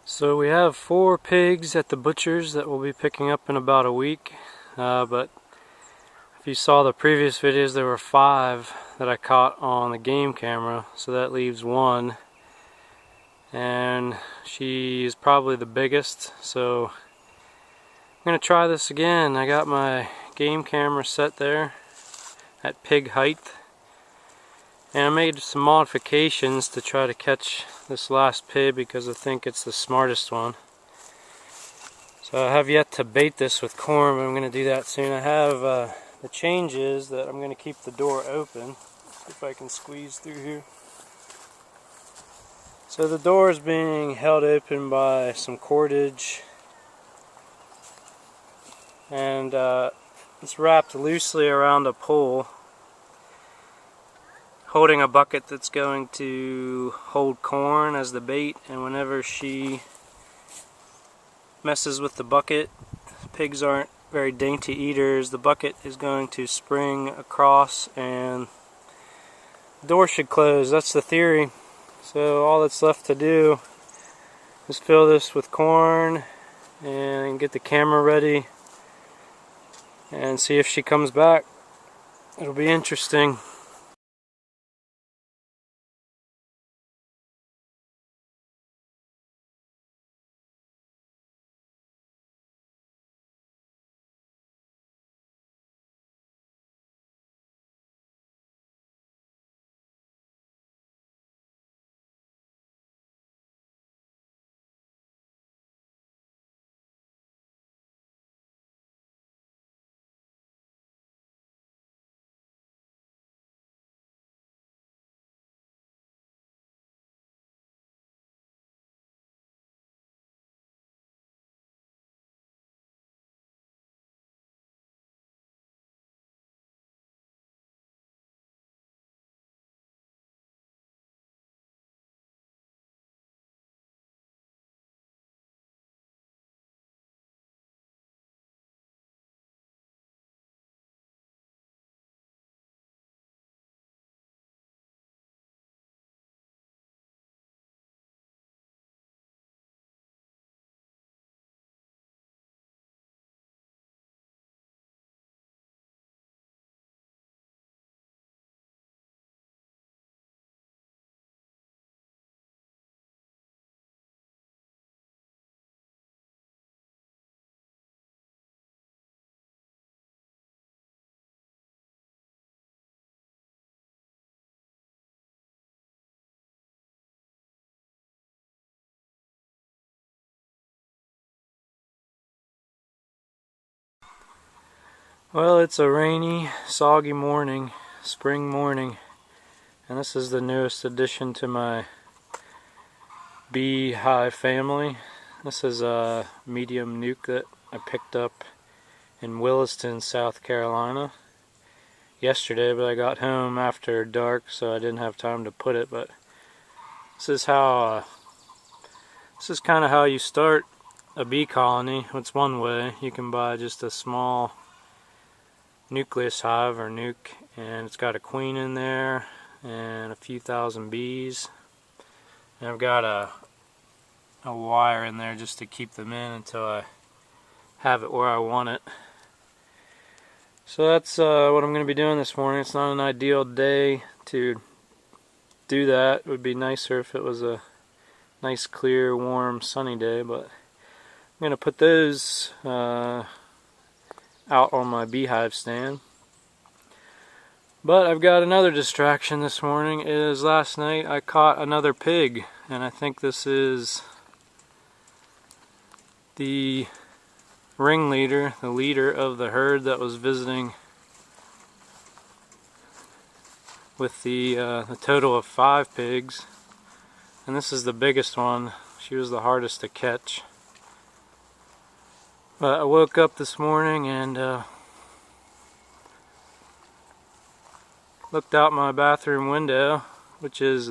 So we have 4 pigs at the butcher's that we'll be picking up in about a week, but if you saw the previous videos, there were 5 that I caught on the game camera, so that leaves 1, and she is probably the biggest, so I'm going to try this again. I got my game camera set there at pig height, and I made some modifications to try to catch this last pig because I think it's the smartest one. So I have yet to bait this with corn, but I'm going to do that soon. I have the change is that I'm going to keep the door open. See if I can squeeze through here. So the door is being held open by some cordage, and it's wrapped loosely around a pole holding a bucket that's going to hold corn as the bait, and whenever she messes with the bucket, pigs aren't very dainty eaters, the bucket is going to spring across and the door should close. That's the theory. So all that's left to do is fill this with corn and get the camera ready and see if she comes back. It'll be interesting. Well, it's a rainy, soggy morning, spring morning, and this is the newest addition to my beehive family. This is a medium nuke that I picked up in Williston, South Carolina yesterday, but I got home after dark, so I didn't have time to put it. But this is how this is kind of how you start a bee colony. It's one way. You can buy just a small nucleus hive or nuke, and it's got a queen in there and a few thousand bees, and I've got a wire in there just to keep them in until I have it where I want it. So that's what I'm going to be doing this morning. It's not an ideal day to do that. It would be nicer if it was a nice, clear, warm, sunny day, but I'm going to put those out on my beehive stand. But I've got another distraction this morning. Is last night I caught another pig, and I think this is the ringleader, the leader of the herd that was visiting with the total of 5 pigs, and this is the biggest one. She was the hardest to catch. But I woke up this morning and looked out my bathroom window, which is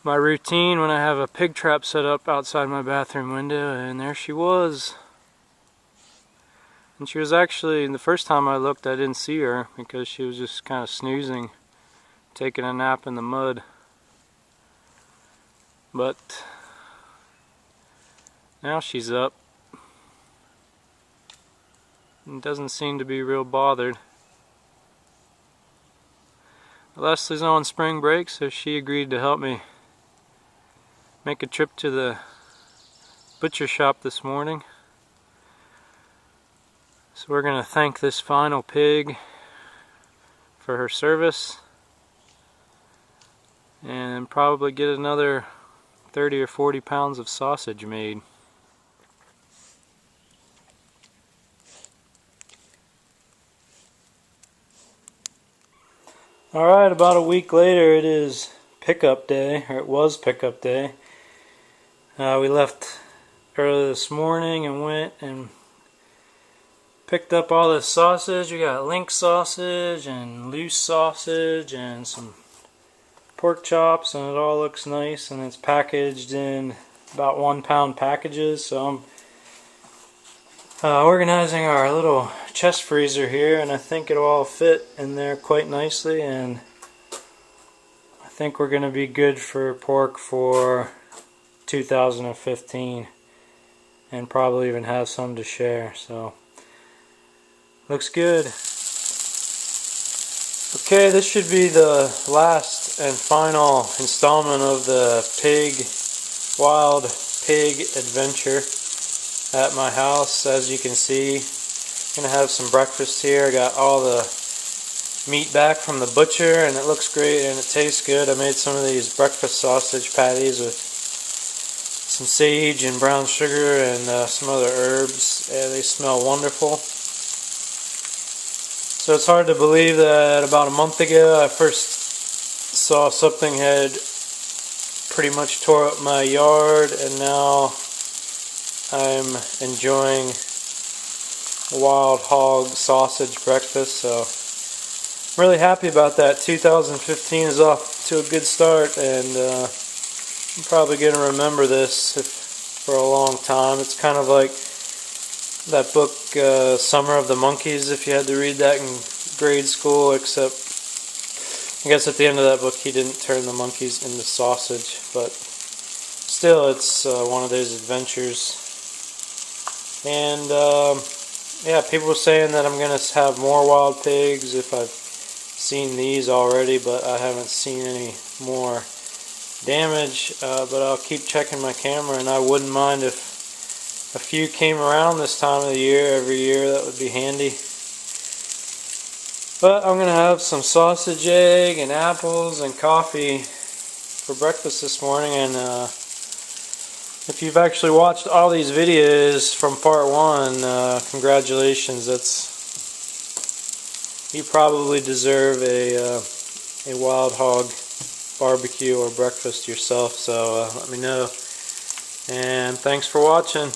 my routine when I have a pig trap set up outside my bathroom window, and there she was. And she was actually, the first time I looked, I didn't see her because she was just kind of snoozing, taking a nap in the mud. But Now she's up. And doesn't seem to be real bothered. Leslie's on spring break, so she agreed to help me make a trip to the butcher shop this morning. So we're going to thank this final pig for her service and probably get another 30 or 40 pounds of sausage made. Alright, about a week later it is pickup day, or it was pickup day. We left early this morning and went and picked up all this sausage. We got link sausage and loose sausage and some pork chops, and it all looks nice, and it's packaged in about 1 pound packages. So I'm organizing our little chest freezer here, and I think it'll all fit in there quite nicely, and I think we're going to be good for pork for 2015 and probably even have some to share. So looks good. Okay, this should be the last and final installment of the wild pig adventure at my house. As you can see, I'm gonna have some breakfast here. I got all the meat back from the butcher, and it looks great and it tastes good. I made some of these breakfast sausage patties with some sage and brown sugar and some other herbs, and they smell wonderful. So it's hard to believe that about a month ago I first saw something had pretty much tore up my yard, and now I'm enjoying wild hog sausage breakfast. So I'm really happy about that. 2015 is off to a good start, and I'm probably going to remember this for a long time. It's kind of like that book, Summer of the Monkeys, if you had to read that in grade school, except I guess at the end of that book he didn't turn the monkeys into sausage, but still it's one of those adventures. And yeah, people were saying that I'm going to have more wild pigs if I've seen these already, but I haven't seen any more damage, but I'll keep checking my camera, and I wouldn't mind if a few came around this time of the year every year. That would be handy. But I'm going to have some sausage, egg, and apples and coffee for breakfast this morning. And if you've actually watched all these videos from part 1, congratulations. You probably deserve a wild hog barbecue or breakfast yourself. So let me know. And thanks for watching.